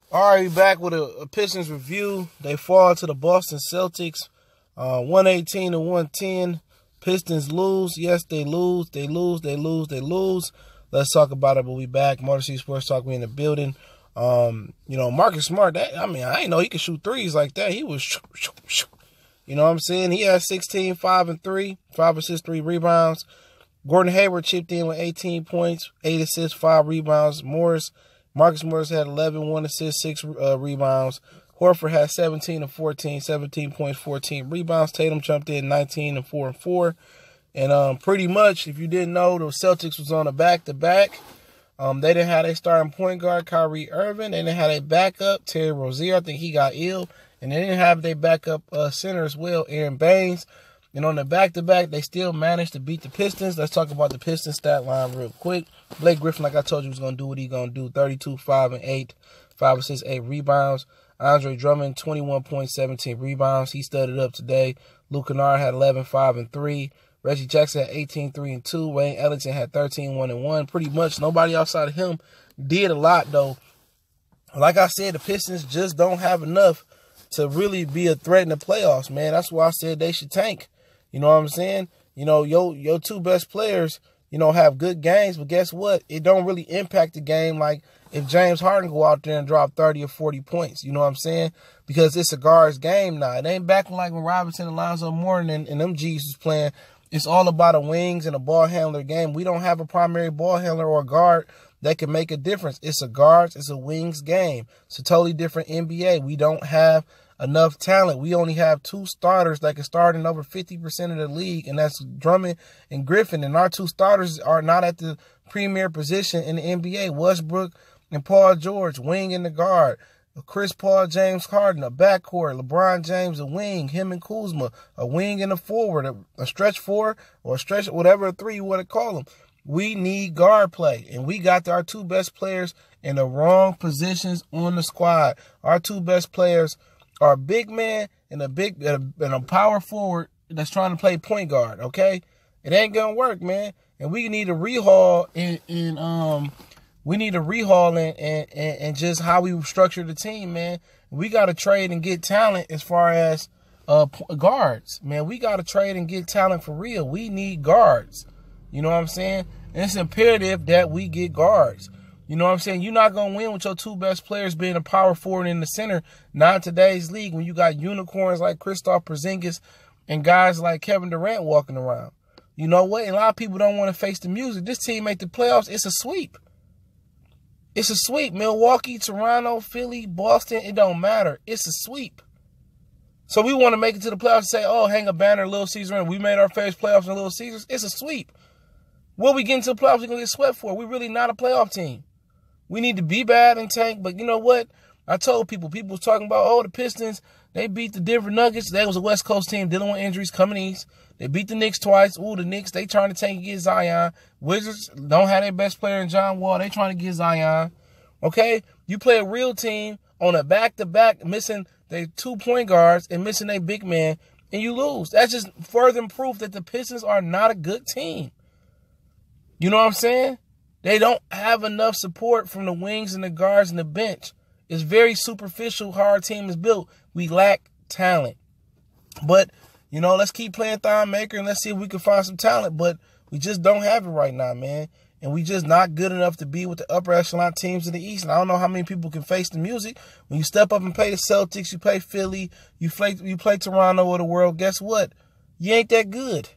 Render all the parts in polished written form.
All right, back with a Pistons review. They fall to the Boston Celtics, 118 to 110. Pistons lose. Yes, they lose. They lose. They lose. They lose. Let's talk about it. We'll be back. Motor City Sports Talk. We in the building. Marcus Smart. I didn't know he could shoot threes like that. He was, you know what I'm saying? He had 16, 5 and 3, 5 assists, 3 rebounds. Gordon Hayward chipped in with 18 points, 8 assists, 5 rebounds. Marcus Morris had 11, 1 assist, 6 rebounds. Horford had 17 and 14, 17 points, 14 rebounds. Tatum jumped in 19 and 4 and 4. And pretty much, if you didn't know, the Celtics was on a back-to-back. They didn't have their starting point guard, Kyrie Irving. They didn't have their backup, Terry Rozier. I think he got ill. And they didn't have their backup center as well, Aaron Baines. And on the back-to-back, they still managed to beat the Pistons. Let's talk about the Pistons stat line real quick. Blake Griffin, like I told you, was going to do what he's going to do. 32, 5 and 8, 5 assists, 8 rebounds. Andre Drummond, 21 points, 17 rebounds. He studded up today. Luke Kennard had 11, 5 and 3. Reggie Jackson had 18, 3 and 2. Wayne Ellington had 13, 1 and 1. Pretty much nobody outside of him did a lot, though. Like I said, the Pistons just don't have enough to really be a threat in the playoffs, man. That's why I said they should tank. You know what I'm saying? You know, your two best players, have good games, but guess what? It don't really impact the game like if James Harden go out there and drop 30 or 40 points. You know what I'm saying? Because it's a guard's game now. It ain't back like when Robinson and Lonzo Mourning and them G's was playing. It's all about a wings and a ball handler game. We don't have a primary ball handler or a guard that can make a difference. It's a guards, it's a wings game. It's a totally different NBA. We don't have enough talent. We only have 2 starters that can start in over 50% of the league, and that's Drummond and Griffin. And our 2 starters are not at the premier position in the NBA. Westbrook and Paul George, wing and the guard. Chris Paul, James Harden, a backcourt. LeBron James, a wing. Him and Kuzma, a wing and a forward. A stretch 4 or a stretch, whatever 3 you want to call them. We need guard play, and we got our 2 best players in the wrong positions on the squad. Our 2 best players are a big man and a power forward that's trying to play point guard, okay? It ain't gonna work, man. And we need to rehaul and just how we structure the team, man. We gotta trade and get talent as far as guards, man. We gotta trade and get talent for real. We need guards. You know what I'm saying? And it's imperative that we get guards. You know what I'm saying? You're not going to win with your 2 best players being a power forward in the center. Not in today's league when you got unicorns like Kristaps Porzingis and guys like Kevin Durant walking around. You know what? And a lot of people don't want to face the music. This team make the playoffs. It's a sweep. It's a sweep. Milwaukee, Toronto, Philly, Boston, it don't matter. It's a sweep. So we want to make it to the playoffs and say, oh, hang a banner, Little Caesar, and we made our first playoffs in Little Caesars. It's a sweep. What we get into the playoffs, we're going to get swept for. We're really not a playoff team. We need to be bad and tank, but you know what? I told people was talking about, oh, the Pistons, they beat the Denver Nuggets. That was a West Coast team dealing with injuries coming east. They beat the Knicks twice. Ooh, the Knicks, they trying to tank and get Zion. Wizards don't have their best player in John Wall. They trying to get Zion. Okay? You play a real team on a back-to-back, missing their 2 point guards and missing their big man, and you lose. That's just further proof that the Pistons are not a good team. You know what I'm saying? They don't have enough support from the wings and the guards and the bench. It's very superficial how our team is built. We lack talent. But, let's keep playing Thon Maker and let's see if we can find some talent. But we just don't have it right now, man. And we just not good enough to be with the upper echelon teams in the East. And I don't know how many people can face the music. When you step up and play the Celtics, you play Philly, you play Toronto or the world, guess what? You ain't that good.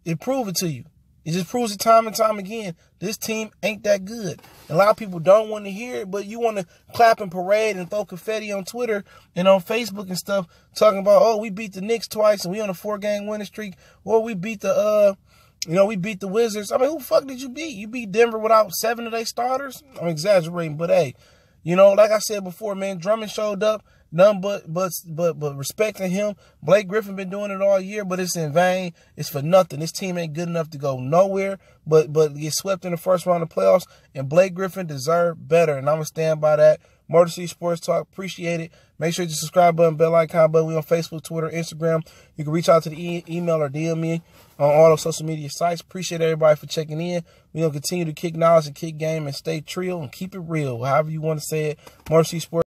It prove it to you. It just proves it time and time again. This team ain't that good. A lot of people don't want to hear it, but you want to clap and parade and throw confetti on Twitter and on Facebook and stuff, talking about, oh, we beat the Knicks twice and we on a 4-game winning streak, or we beat the we beat the Wizards. I mean, who the fuck did you beat? You beat Denver without 7 of their starters? I'm exaggerating, but hey, like I said before, man, Drummond showed up. None but respecting him. Blake Griffin been doing it all year, but it's in vain. It's for nothing. This team ain't good enough to go nowhere, but get swept in the first round of playoffs. And Blake Griffin deserved better, and I'm gonna stand by that. Motor City Sports Talk, appreciate it. Make sure you subscribe button, bell icon button. We on Facebook, Twitter, Instagram. You can reach out to the email or DM me on all those social media sites. Appreciate everybody for checking in. We're gonna continue to kick knowledge and kick game and stay trill and keep it real, however you want to say it. Motor City Sports.